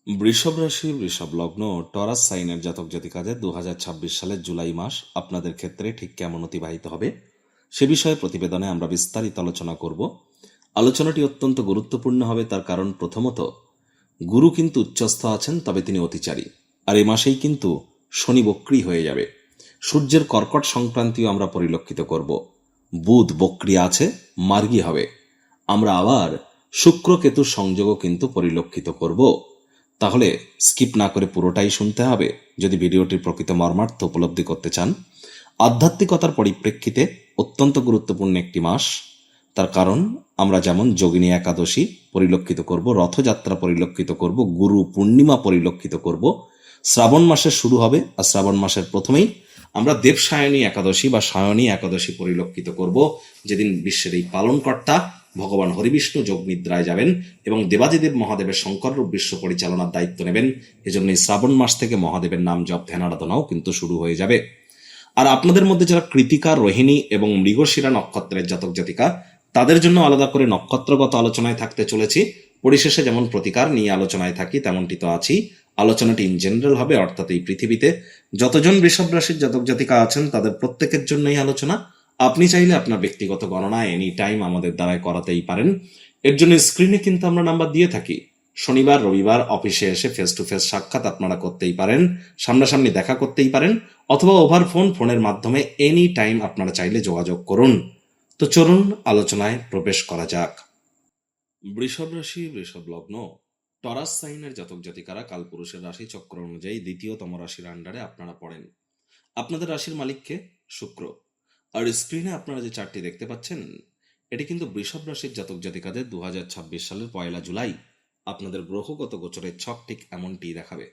বৃষভ রাশি, বৃষভ লগ্ন, টরাস সাইনের জাতক জাতিকাদের 2026 সালের জুলাই মাস আপনাদের ক্ষেত্রে ঠিক কেমন অতিবাহিত হবে সে বিষয়ে প্রতিবেদনে আমরা বিস্তারিত আলোচনা করব। আলোচনাটি অত্যন্ত গুরুত্বপূর্ণ হবে, তার কারণ প্রথমত গুরু কিন্তু উচ্চস্থ আছেন, তবে তিনি অতিচারী। আর এ মাসেই কিন্তু শনি বক্রী হয়ে যাবে। সূর্যের কর্কট সংক্রান্তিও আমরা পরিলক্ষিত করব। বুধ বক্রী আছে, মার্গী হবে। আমরা আবার শুক্র কেতুর সংযোগও কিন্তু পরিলক্ষিত করব। তাহলে স্কিপ না করে পুরোটাই শুনতে হবে যদি ভিডিওটির প্রকৃত মর্মার্থ উপলব্ধি করতে চান। আধ্যাত্মিকতার পরিপ্রেক্ষিতে অত্যন্ত গুরুত্বপূর্ণ একটি মাস। তার কারণ আমরা যেমন যোগিনী একাদশী পরিলক্ষিত করব, রথযাত্রা পরিলক্ষিত করব, গুরু পূর্ণিমা পরিলক্ষিত করব, শ্রাবণ মাসের শুরু হবে, আর শ্রাবণ মাসের প্রথমেই আমরা দেবসায়নী একাদশী বা সায়নী একাদশী পরিলক্ষিত করব, যেদিন বিশ্বের এই পালনকর্তা ভগবান হরিবিষ্ণু যোগ নিদ্রায় যাবেন এবং দেবাদিদেব মহাদেবের শঙ্কর রূপ বিশ্ব পরিচালনার দায়িত্ব নেবেন। এজন্য এই শ্রাবণ মাস থেকে মহাদেবের নাম জপ ধ্যান আরাধনাও কিন্তু শুরু হয়ে যাবে। আর আপনাদের মধ্যে যারা কৃতিকা, রোহিণী এবং মৃগশিরা নক্ষত্রের জাতক জাতিকা, তাদের জন্য আলাদা করে নক্ষত্রগত আলোচনায় থাকতে চলেছি। পরিশেষে যেমন প্রতিকার নিয়ে আলোচনায় থাকি তেমনটি তো আছি। আলোচনাটি ইন জেনারেল হবে, অর্থাৎ এই পৃথিবীতে যতজন বৃষভ রাশির জাতক জাতিকা আছেন তাদের প্রত্যেকের জন্য এই আলোচনা। আপনি চাইলে আপনার ব্যক্তিগত গণনা এনি টাইম আমাদের দ্বারাই করাতেই পারেন। এর জন্য স্ক্রিনে কিন্তু আমরা নাম্বার দিয়ে থাকি। শনিবার রবিবার অফিসে এসে ফেস টু ফেস সাক্ষাৎ আপনারা করতেই পারেন, সামনাসামনি দেখা করতেই পারেন, অথবা ওভার ফোনের মাধ্যমে এনি টাইম আপনারা চাইলে যোগাযোগ করুন। তো চলুন আলোচনায় প্রবেশ করা যাক। বৃষভ রাশি, বৃষভ লগ্ন, টরাস সাইনের জাতক জাতিকারা কালপুরুষের রাশি চক্র অনুযায়ী দ্বিতীয়তম রাশির আন্ডারে আপনারা পড়েন। আপনাদের রাশির মালিককে শুক্র। আর স্ক্রিনে আপনারা যে চারটি দেখতে পাচ্ছেন, এটি কিন্তু বৃষভ রাশির জাতক জাতিকাদের 2026 সালের 1 জুলাই আপনাদের গ্রহগত গোচরের ছক ঠিক এমনটি দেখাবে।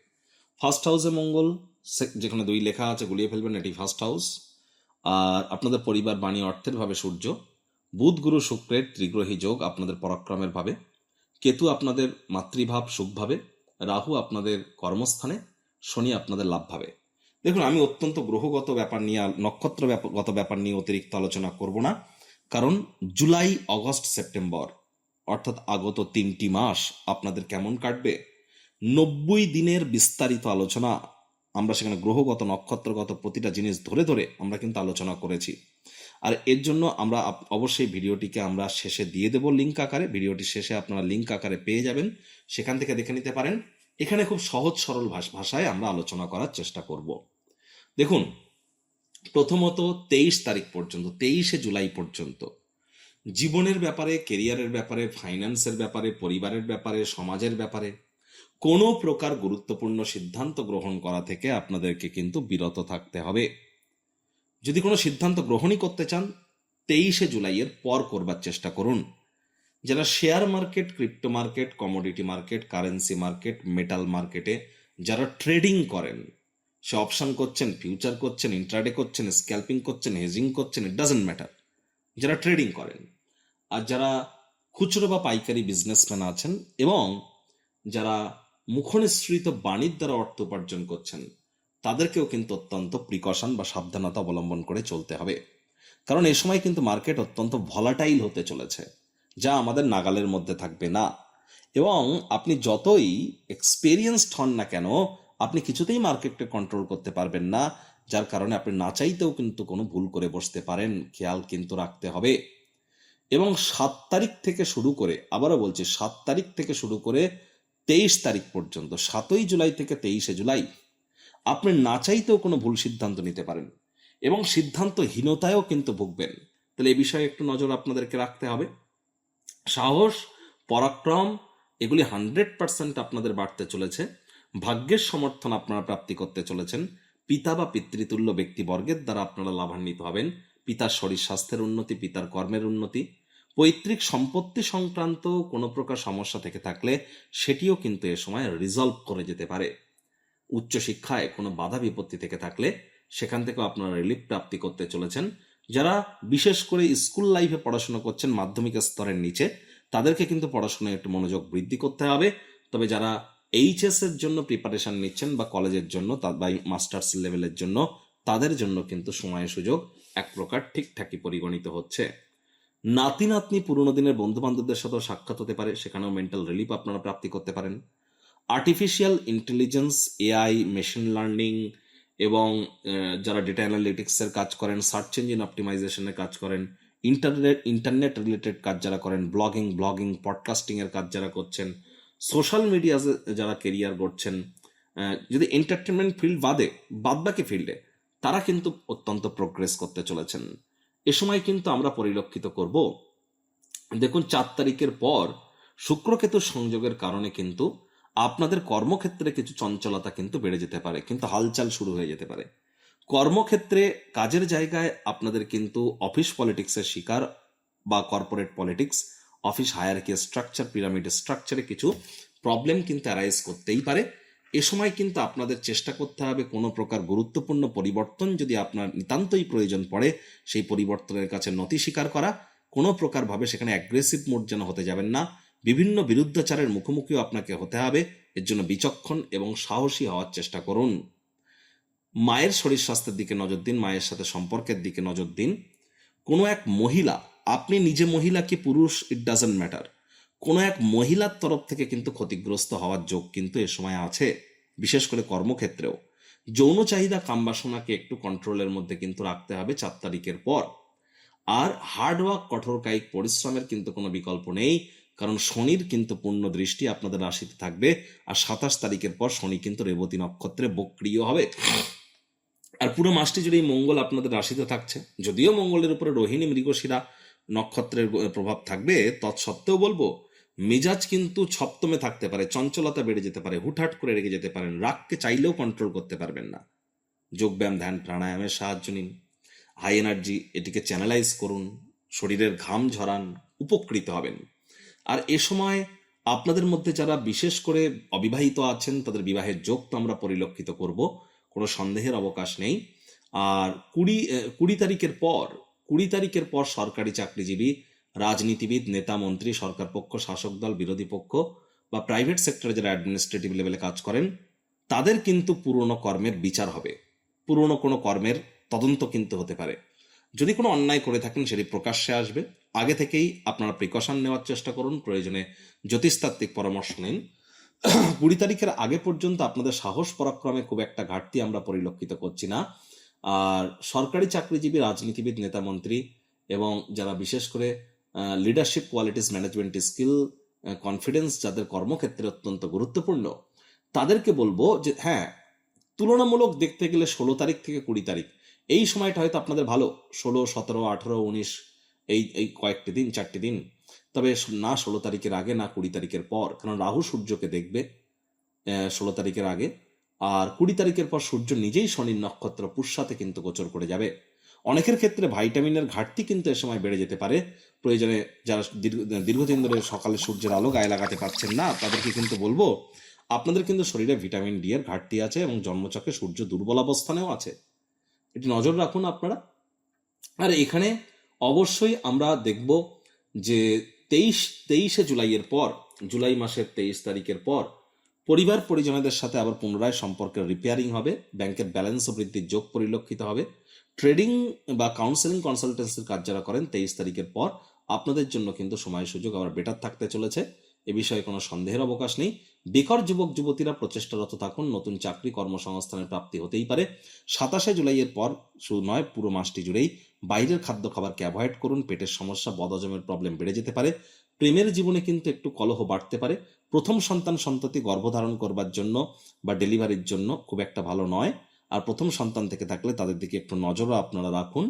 ফার্স্ট হাউসে মঙ্গল, যেখানে 2 লেখা আছে গুলিয়ে ফেলবেন, এটি ফার্স্ট হাউস। আর আপনাদের পরিবার, বাণী, অর্থের ভাবে সূর্য। বুধ গুরু শুক্রের ত্রিগ্রহী যোগ আপনাদের পরাক্রমের ভাবে। কেতু আপনাদের মাতৃভাব সুখভাবে। রাহু আপনাদের কর্মস্থানে। শনি আপনাদের লাভ ভাবে। দেখুন, আমি অত্যন্ত গ্রহগত ব্যাপার নিয়ে, নক্ষত্রগত ব্যাপার নিয়ে অতিরিক্ত আলোচনা করব না, কারণ জুলাই, অগস্ট, সেপ্টেম্বর অর্থাৎ আগত 3টি মাস আপনাদের কেমন কাটবে, 90 দিনের বিস্তারিত আলোচনা আমরা সেখানে গ্রহগত নক্ষত্রগত প্রতিটা জিনিস ধরে ধরে আমরা কিন্তু আলোচনা করেছি। আর এর জন্য আমরা অবশ্যই ভিডিওটিকে আমরা শেষে দিয়ে দেব লিঙ্ক আকারে। ভিডিওটি শেষে আপনারা লিঙ্ক আকারে পেয়ে যাবেন, সেখান থেকে দেখে নিতে পারেন। এখানে খুব সহজ সরল ভাষায় আমরা আলোচনা করার চেষ্টা করব। দেখুন, প্রথমত 23 তারিখ পর্যন্ত, 23শে জুলাই পর্যন্ত জীবনের ব্যাপারে, কেরিয়ারের ব্যাপারে, ফাইন্যান্সের ব্যাপারে, পরিবারের ব্যাপারে, সমাজের ব্যাপারে কোনো প্রকার গুরুত্বপূর্ণ সিদ্ধান্ত গ্রহণ করা থেকে আপনাদেরকে কিন্তু বিরত থাকতে হবে। যদি কোনো সিদ্ধান্ত গ্রহণই করতে চান, 23শে জুলাইয়ের পর করবার চেষ্টা করুন। যারা share market, crypto market, commodity market, currency market, metal মার্কেটে যারা ট্রেডিং করেন, সে অপশন করছেন, ফিউচার করছেন, ইন্ট্রাডে করছেন, স্ক্যাল্পিং করছেন, হেজিং করছেন, ইট ডাজেন্ট ম্যাটার, যারা ট্রেডিং করেন, আর যারা খুচরো বা পাইকারি বিজনেসম্যান আছেন, এবং যারা মুখনিসৃত বাণীর দ্বারা অর্থ উপার্জন করছেন, তাদেরকেও কিন্তু অত্যন্ত প্রিকশন বা সাবধানতা অবলম্বন করে চলতে হবে। কারণ এই সময় কিন্তু মার্কেট অত্যন্ত ভলাটাইল হতে চলেছে, যা আমাদের নাগালের মধ্যে থাকবে না। এবং আপনি যতই এক্সপেরিয়েন্সড হন না কেন, আপনি কিছুতেই মার্কেটকে কন্ট্রোল করতে পারবেন না, যার কারণে আপনি না চাইতেও কিন্তু কোনো ভুল করে বসতে পারেন। খেয়াল কিন্তু রাখতে হবে। এবং 7 তারিখ থেকে শুরু করে, আবারও বলছি, 7 তারিখ থেকে শুরু করে 23 তারিখ পর্যন্ত, 7ই জুলাই থেকে 23শে জুলাই আপনি না চাইতেও কোনো ভুল সিদ্ধান্ত নিতে পারেন এবং সিদ্ধান্তহীনতায়ও কিন্তু ভুগবেন। তাহলে এই বিষয়ে একটু নজর আপনাদেরকে রাখতে হবে। সাহস, পরাক্রম এগুলি 100% আপনাদের বাড়তে চলেছে। ভাগ্যের সমর্থন আপনারা প্রাপ্তি করতে চলেছেন। পিতা বা পিতৃতুল্য ব্যক্তিবর্গের দ্বারা আপনারা লাভান্বিত হবেন। পিতার শরীর স্বাস্থ্যের উন্নতি, পিতার কর্মের উন্নতি, পৈতৃক সম্পত্তি সংক্রান্ত কোনো প্রকার সমস্যা থেকে থাকলে সেটিও কিন্তু এ সময় রিজলভ করে যেতে পারে। উচ্চশিক্ষায় কোনো বাধা বিপত্তি থেকে থাকলে সেখান থেকেও আপনারা রিলিফ প্রাপ্তি করতে চলেছেন। যারা বিশেষ করে স্কুল লাইফে পড়াশোনা করছেন মাধ্যমিক স্তরের নিচে, তাদেরকে কিন্তু পড়াশোনায় একটু মনোযোগ বৃদ্ধি করতে হবে। তবে যারা এইচএস এর জন্য প্রিপারেশন নিচ্ছেন বা কলেজের জন্য বা মাস্টার্স লেভেলের জন্য, তাদের জন্য কিন্তু সময় সুযোগ এক প্রকার ঠিকঠাকই পরিগণিত হচ্ছে। নাতি নাতনি, পুরনো দিনের বন্ধু বান্ধবদের সাথেও সাক্ষাৎ হতে পারে, সেখানেও মেন্টাল রিলিফ আপনারা প্রাপ্তি করতে পারেন। Artificial intelligence, AI, machine learning এবং যারা ডেটা অ্যানালিটিক্সের কাজ করেন, সার্চ ইঞ্জিন অপটিমাইজেশনের কাজ করেন, ইন্টারনেট রিলেটেড কাজ যারা করেন, ব্লগিং পডকাস্টিংয়ের কাজ যারা করছেন, সোশ্যাল মিডিয়াতে যারা কেরিয়ার গড়ছেন, যদি এন্টারটেনমেন্ট ফিল্ড বাদবাকি ফিল্ডে তারা কিন্তু অত্যন্ত প্রোগ্রেস করতে চলেছেন। এ সময় কিন্তু আমরা পরিলক্ষিত করব, দেখুন 4 তারিখের পর শুক্রকেতু সংযোগের কারণে কিন্তু আপনাদের কর্মক্ষেত্রে কিছু চঞ্চলতা কিন্তু বেড়ে যেতে পারে, কিন্তু হালচাল শুরু হয়ে যেতে পারে। কর্মক্ষেত্রে কাজের জায়গায় আপনাদের কিন্তু অফিস পলিটিক্সের শিকার বা corporate politics, office hierarchy structure, pyramid স্ট্রাকচারে কিছু প্রবলেম কিন্তু অ্যারাইজ করতেই পারে। এ সময় কিন্তু আপনাদের চেষ্টা করতে হবে কোনো প্রকার গুরুত্বপূর্ণ পরিবর্তন যদি আপনার নিতান্তই প্রয়োজন পড়ে, সেই পরিবর্তনের কাছে নতি স্বীকার করা। কোনো প্রকারভাবে সেখানে অ্যাগ্রেসিভ মোড যেন হতে যাবেন না। বিভিন্ন বিরুদ্ধাচারের মুখোমুখিও আপনাকে হতে হবে, এর জন্য বিচক্ষণ এবং সাহসী হওয়ার চেষ্টা করুন। মায়ের শরীর স্বাস্থ্যের দিকে নজর দিন, মায়ের সাথে সম্পর্কের দিকে নজর দিন। কোনো এক মহিলা, আপনি নিজে মহিলা কি পুরুষ, ইট ডাজন্ট ম্যাটার, কোনো এক মহিলার তরফ থেকে কিন্তু ক্ষতিগ্রস্ত হওয়ার যোগ কিন্তু এ সময় আছে, বিশেষ করে কর্মক্ষেত্রেও। যৌন চাহিদা, কামবাসনাকে একটু কন্ট্রোলের মধ্যে কিন্তু রাখতে হবে 4 তারিখের পর। আর হার্ডওয়ার্ক, কঠোর কায়িক পরিশ্রমের কিন্তু কোনো বিকল্প নেই, কারণ শনির কিন্তু পূর্ণ দৃষ্টি আপনাদের রাশিতে থাকবে। আর 27 তারিখের পর শনি কিন্তু রেবতী নক্ষত্রে বক্রিয় হবে। আর পুরো মাসটি জুড়ে এই মঙ্গল আপনাদের রাশিতে থাকছে। যদিও মঙ্গলের উপরে রোহিণী, মৃগশিরা নক্ষত্রের প্রভাব থাকবে, তৎসত্ত্বেও বলবো মেজাজ কিন্তু সপ্তমে থাকতে পারে, চঞ্চলতা বেড়ে যেতে পারে, হুটহাট করে রেগে যেতে পারেন, রাগকে চাইলেও কন্ট্রোল করতে পারবেন না। যোগব্যায়াম, ধ্যান, প্রাণায়ামের সাহায্য নিন। হাই এনার্জি, এটিকে চ্যানেলাইজ করুন, শরীরের ঘাম ঝরান, উপকৃত হবেন। আর এ সময় আপনাদের মধ্যে যারা বিশেষ করে অবিবাহিত আছেন, তাদের বিবাহের যোগ তো আমরা পরিলক্ষিত করব, কোনো সন্দেহের অবকাশ নেই। আর 20 তারিখের পর সরকারি চাকরিজীবী, রাজনীতিবিদ, নেতা, মন্ত্রী, সরকার পক্ষ, শাসক দল, বিরোধী পক্ষ বা প্রাইভেট সেক্টরে যারা অ্যাডমিনিস্ট্রেটিভ লেভেলে কাজ করেন, তাদের কিন্তু পুরনো কর্মের বিচার হবে, পুরনো কোনো কর্মের তদন্ত কিন্তু হতে পারে। যদি কোনো অন্যায় করে থাকেন সেটি প্রকাশ্যে আসবে। আগে থেকেই আপনারা প্রিকশন নেওয়ার চেষ্টা করুন, প্রয়োজনে জ্যোতিষতাত্ত্বিক পরামর্শ নিন। 20 তারিখের আগে পর্যন্ত আপনাদের সাহস পরাক্রমে খুব একটা ঘাটতি আমরা পরিলক্ষিত করছি না। আর সরকারি চাকরিজীবী, রাজনীতিবিদ, নেতামন্ত্রী এবং যারা বিশেষ করে leadership qualities, management skill, confidence যাদের কর্মক্ষেত্রে অত্যন্ত গুরুত্বপূর্ণ, তাদেরকে বলবো যে হ্যাঁ, তুলনামূলক দেখতে গেলে 16 তারিখ থেকে 20 তারিখ এই সময়টা হয়তো আপনাদের ভালো, 16, 17, 18, 19 এই কয়েকটি দিন, 4টি দিন। তবে না 16 তারিখের আগে, না 20 তারিখের পর, কারণ রাহু সূর্যকে দেখবে 16 তারিখের আগে। আর 20 তারিখের পর সূর্য নিজেই শনির নক্ষত্র পুষ্যাতে কিন্তু গোচর করে যাবে। অনেকের ক্ষেত্রে ভাইটামিনের ঘাটতি কিন্তু এ সময় বেড়ে যেতে পারে। প্রয়োজনে যারা দীর্ঘদিন ধরে সকালে সূর্যের আলো গায়ে লাগাতে পারছেন না, তাদেরকে কিন্তু বলবো আপনাদের কিন্তু শরীরে ভিটামিন ডি এর ঘাটতি আছে এবং জন্মচক্রে সূর্য দুর্বল অবস্থানেও আছে, এটি নজর রাখুন আপনারা। আর এখানে অবশ্যই আমরা দেখব যে 23শে জুলাইয়ের পর, জুলাই মাসের 23 তারিখের পর পরিবার পরিজনদের সাথে আবার পুনরায় সম্পর্কের রিপেয়ারিং হবে, ব্যাংকের ব্যালেন্স বৃদ্ধির যোগ পরিলক্ষিত হবে। ট্রেডিং বা কাউন্সেলিং, কনসালটেন্সির কাজ যারা করেন 23 তারিখের পর আপনাদের জন্য কিন্তু সময় সুযোগ আবার বেটার থাকতে চলেছে, এ বিষয়ে কোনো সন্দেহের অবকাশ নেই। বেকার যুবক যুবতীরা প্রচেষ্টারত থাকুন, নতুন চাকরি কর্মসংস্থানের প্রাপ্তি হতেই পারে। 27শে জুলাইয়ের পর শুধু নয়, পুরো মাসটি জুড়েই বাইরের খাদ্য খাবারকে অ্যাভয়েড করুন, পেটের সমস্যা, বদহজমের প্রবলেম বেড়ে যেতে পারে। প্রেমের জীবনে কিন্তু একটু কলহ বাড়তে পারে। প্রথম সন্ততি গর্ভধারণ করবার জন্য বা ডেলিভারির জন্য খুব একটা ভালো নয়। আর প্রথম সন্তান থেকে থাকলে তাদের দিকে একটু নজরও আপনারা রাখুন।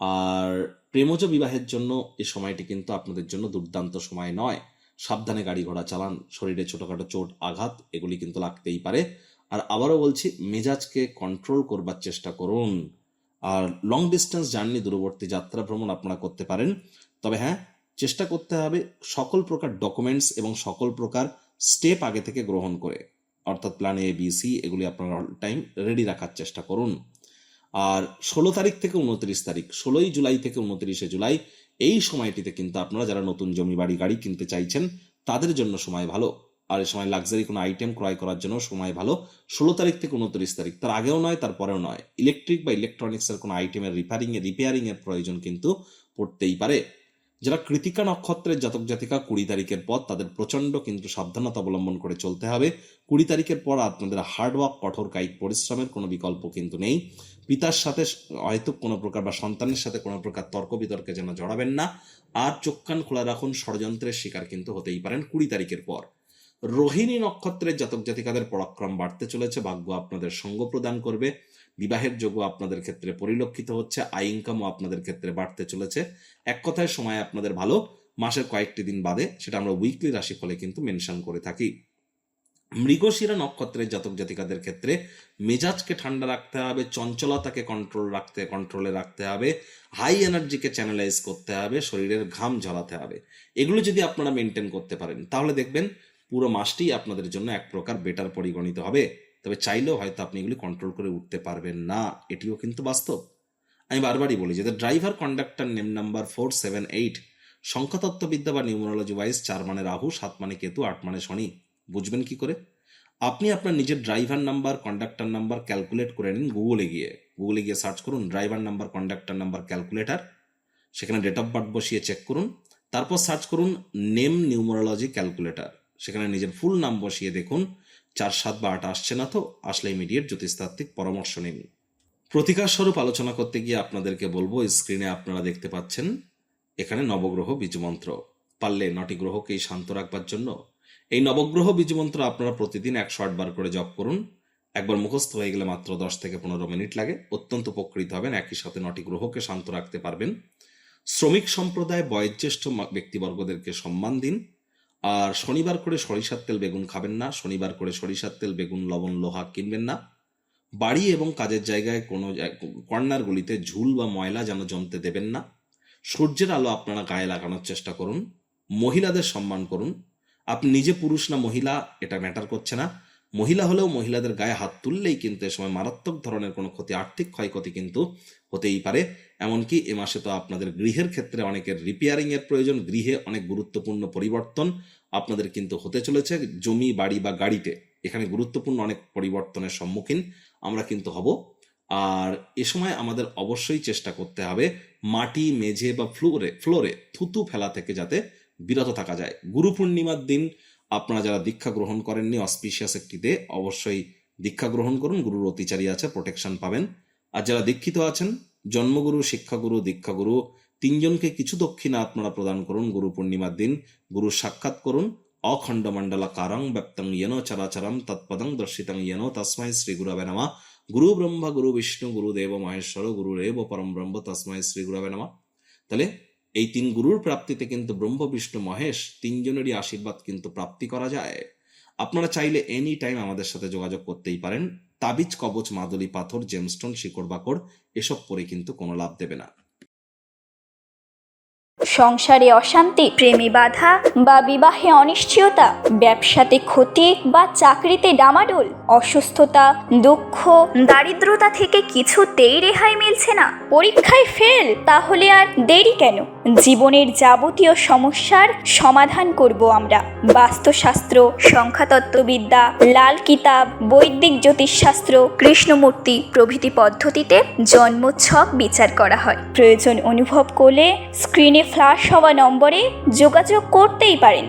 আর প্রেমজ বিবাহের জন্য এই সময়টি কিন্তু আপনাদের জন্য দুর্দান্ত সময় নয়। সাবধানে গাড়ি ঘোড়া চালান, শরীরে ছোটখাটো চোট আঘাত এগুলি কিন্তু লাগতেই পারে। আর আবারও বলছি, মেজাজকে কন্ট্রোল করবার চেষ্টা করুন। আর লং ডিস্টেন্স জার্নি, দূরবর্তী যাত্রা ভ্রমণ আপনারা করতে পারেন, তবে হ্যাঁ, চেষ্টা করতে হবে সকল প্রকার ডকুমেন্টস এবং সকল প্রকার স্টেপ আগে থেকে গ্রহণ করে, অর্থাৎ প্ল্যান এ, বি, সি এগুলি আপনারা অল টাইম রেডি রাখার চেষ্টা করুন। আর 16 তারিখ থেকে 29 তারিখ, 16ই জুলাই থেকে 29শে জুলাই, এই সময়টিতে কিন্তু আপনারা যারা নতুন জমি বাড়ি গাড়ি কিনতে চাইছেন তাদের জন্য সময় ভালো। আর এই সময় লাক্সারি কোনো আইটেম ক্রয় করার জন্য সময় ভালো। 16 তারিখ থেকে 29 তারিখ, তার আগেও নয় তার পরেও নয়। ইলেকট্রিক বা ইলেকট্রনিক্সের কোনো আইটেমের রিপেয়ারিং এর প্রয়োজন কিন্তু পড়তেই পারে। যারা কৃতিকা নক্ষত্রের জাতক জাতিকা 20 তারিখের পর, তাদের প্রচণ্ড কিন্তু সাবধানতা অবলম্বন করে চলতে হবে। 20 তারিখের পর আপনাদের হার্ডওয়ার্ক, কঠোর কায়িক পরিশ্রমের কোনো বিকল্প কিন্তু নেই। পিতার সাথে হয়তো কোনো প্রকার বা সন্তানের সাথে কোনো প্রকার তর্ক বিতর্কে যেন জড়াবেন না। আর চোখ কান খোলা রাখুন, ষড়যন্ত্রের শিকার কিন্তু হতেই পারেন 20 তারিখের পর। রোহিণী নক্ষত্রের জাতক জাতিকাদের পরাক্রম বাড়তে চলেছে, ভাগ্য আপনাদের সঙ্গ প্রদান করবে, বিবাহের যোগ্য আপনাদের ক্ষেত্রে পরিলক্ষিত হচ্ছে, আয় ইনকামও আপনাদের ক্ষেত্রে বাড়তে চলেছে। এক কথায় সময় আপনাদের ভালো, মাসের কয়েকটি দিন বাদে, সেটা আমরা উইকলি রাশিফলে কিন্তু মেনশন করে থাকি। মৃগশিরা নক্ষত্রের জাতক জাতিকাদের ক্ষেত্রে মেজাজকে ঠান্ডা রাখতে হবে, চঞ্চলতাকে কন্ট্রোলে রাখতে হবে, হাই এনার্জিকে চ্যানেলাইজ করতে হবে, শরীরের ঘাম ঝরাতে হবে। এগুলো যদি আপনারা মেনটেন করতে পারেন, তাহলে দেখবেন পুরো মাসটি আপনাদের জন্য এক প্রকার বেটার পরিগণিত হবে। তবে চাইলেও হয়তো আপনি এগুলি কন্ট্রোল করে উঠতে পারবেন না, এটিও কিন্তু বাস্তব। আমি বারবারই বলি, যাদের ড্রাইভার, কন্ডাক্টর নেম নাম্বার 4, 7, 8, সংখ্যাতত্ত্ববিদ্যা বা নিউমারোলজি ওয়াইজ 4 মানে রাহু, 7 মানে কেতু, 8 মানে শনি, বুঝবেন কি করে? আপনি আপনার নিজের driver number, conductor number calculate করে নিন। গুগলে গিয়ে সার্চ করুন driver number, conductor number calculator, সেখানে ডেট অফ বার্থ বসিয়ে চেক করুন। তারপর সার্চ করুন নেম নিউমারোলজি ক্যালকুলেটার, সেখানে নিজের ফুল নাম বসিয়ে দেখুন 4, 7 বা 8 আসছে না তো, আসলে ইমিডিয়েট জ্যোতিষতাত্ত্বিক পরামর্শ নিন। প্রতিকার স্বরূপ আলোচনা করতে গিয়ে আপনাদেরকে বলবো, স্ক্রিনে আপনারা দেখতে পাচ্ছেন এখানে নবগ্রহ বীজমন্ত্র। পারলে 9টি গ্রহকেই শান্ত রাখবার জন্য এই নবগ্রহ বীজমন্ত্র আপনারা প্রতিদিন 108 বার করে জপ করুন। একবার মুখস্থ হয়ে গেলে মাত্র 10 থেকে 15 মিনিট লাগে, অত্যন্ত উপকৃত হবেন। একই সাথে 9টি গ্রহকে শান্ত রাখতে পারবেন। শ্রমিক সম্প্রদায়, বয়োজ্যেষ্ঠ ব্যক্তিবর্গদেরকে সম্মান দিন। আর শনিবার করে সরিষার তেল বেগুন খাবেন না, শনিবার করে সরিষার তেল বেগুন লবণ লোহা কিনবেন না। বাড়ি এবং কাজের জায়গায় কোনো কর্নারগুলিতে ঝুল বা ময়লা যেন জমতে দেবেন না। সূর্যের আলো আপনারা গায়ে লাগানোর চেষ্টা করুন। মহিলাদের সম্মান করুন। আপনি নিজে পুরুষ না মহিলা এটা ম্যাটার করছে না, মহিলা হলেও মহিলাদের গায়ে হাত তুললেই কিন্তু এ সময় মারাত্মক ধরনের কোনো ক্ষতি, আর্থিক ক্ষয়ক্ষতি কিন্তু হতেই পারে। এমনকি এ মাসে তো আপনাদের গৃহের ক্ষেত্রে অনেকের রিপেয়ারিং এর প্রয়োজন, গৃহে অনেক গুরুত্বপূর্ণ পরিবর্তন আপনাদের কিন্তু হতে চলেছে। জমি, বাড়ি বা গাড়িতে এখানে গুরুত্বপূর্ণ অনেক পরিবর্তনের সম্মুখীন আমরা কিন্তু হব। আর এ সময় আমাদের অবশ্যই চেষ্টা করতে হবে মাটি, মেঝে বা ফ্লোরে থুতু ফেলা থেকে যাতে বিরত থাকা যায়। গুরু পূর্ণিমার দিন আপনারা যারা দীক্ষা গ্রহণ করেননি, অসপিশিয়াস একটি ডে, অবশ্যই দীক্ষা গ্রহণ করুন। গুরুর অতিচারী আছে, প্রোটেকশন পাবেন। আর যারা দীক্ষিত আছেন, জন্মগুরু, শিক্ষাগুরু, দীক্ষাগুরু তিনজনকে কিছু দক্ষিণা আপনারা প্রদান করুন। গুরু পূর্ণিমার দিন গুরু সাক্ষাৎ করুন। অখণ্ড মণ্ডলা কারং ব্যক্তং ইয়েন চরাচরম তৎপদং দর্শিতং ইয়েন তস্মাই শ্রী গুরবে নমঃ। গুরু ব্রহ্মা গুরু বিষ্ণু গুরু দেব মহেশ্বর গুরুরেব পরম ব্রহ্ম তস্মাই শ্রী গুরবে নমঃ। তাহলে এই 3 গুরুর প্রাপ্তিতে কিন্তু ব্রহ্ম বিষ্ণু মহেশ তিনজনেরই আশীর্বাদ কিন্তু প্রাপ্তি করা যায়। আপনারা চাইলে এনি টাইম আমাদের সাথে যোগাযোগ করতেই পারেন। তাবিজ, কবচ, মাদুলি, পাথর, জেমস্টোন, শিকড় বাকড় এসব পরে কিন্তু কোনো লাভ দেবে না। সংসারে অশান্তি, প্রেমে বাধা বা বিবাহে অনিশ্চয়তা, ব্যবসাতে ক্ষতি বা চাকরিতে ডামাডোল, অসুস্থতা, দুঃখ, দারিদ্রতা থেকে কিছুতেই রেহাই মিলছে না, পরীক্ষায় ফেল, তাহলে আর দেরি কেন? জীবনের যাবতীয় সমস্যার সমাধান করব আমরা। বাস্তুশাস্ত্র, সংখ্যাতত্ত্ববিদ্যা, লাল কিতাব, বৈদিক জ্যোতিষশাস্ত্র, কৃষ্ণমূর্তি প্রভৃতি পদ্ধতিতে জন্মছক বিচার করা হয়। প্রয়োজন অনুভব করলে স্ক্রিনে ফ্ল্যাশ হওয়া নম্বরে যোগাযোগ করতেই পারেন।